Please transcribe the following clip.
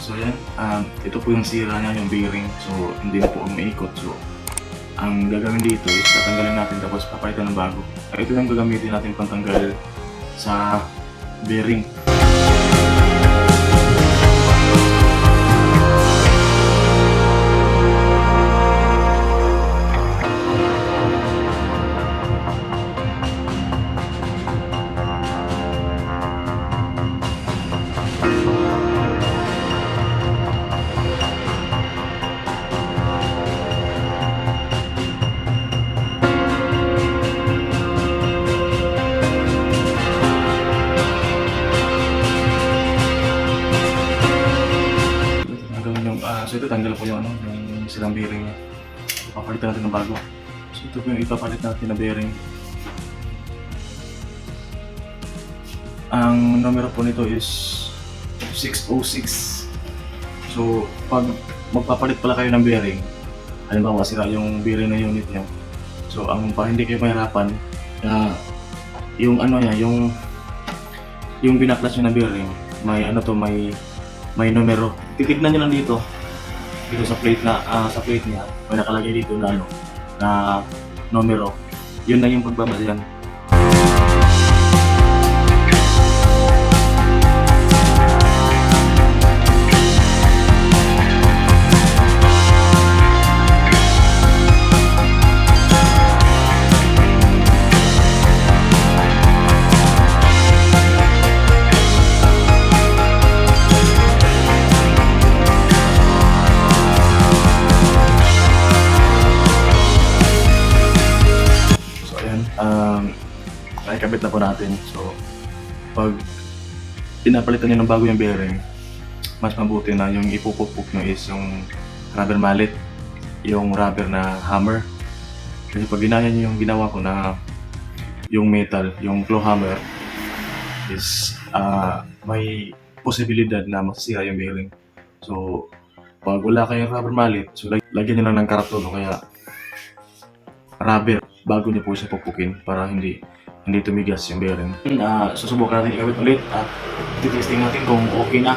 So yan, ito po yung sira niya, yung bearing. So hindi na po umiikot. So ang gagawin dito is tatanggalin natin tapos papalitan ng bago. Ito yung gagamitin natin pantanggal sa bearing. So ito tanggal po yung yung silang bearing niya. Papalitan natin ng bago. So ito po yung ipapalit natin na bearing. Ang numero po nito is 606. So pag magpapalit pala kayo ng bearing, halimbawa sira yung bearing na unit niya. So para hindi kayo mahirapan, yung niya, yung binaklas niyo na bearing, may numero. Titignan niyo lang dito sa plate niya, may nakalagay dito na numero. Yun na yung pagbabasihan. Nakikabit na po natin. So, pag pinapalitan nyo ng bago yung bearing, mas mabuti na yung ipupukpuk nyo is yung rubber mallet, yung rubber na hammer. Kasi pag ginaya nyo yung ginawa ko na yung metal, yung claw hammer, is may posibilidad na masisira yung bearing. So, pag wala kayong rubber mallet, so lagyan nyo lang ng karton o kaya rubber bago nyo po siya pupukin para hindi tumigas yung bearing. Susubukan natin ikabit ulit at titesting natin kung okay na.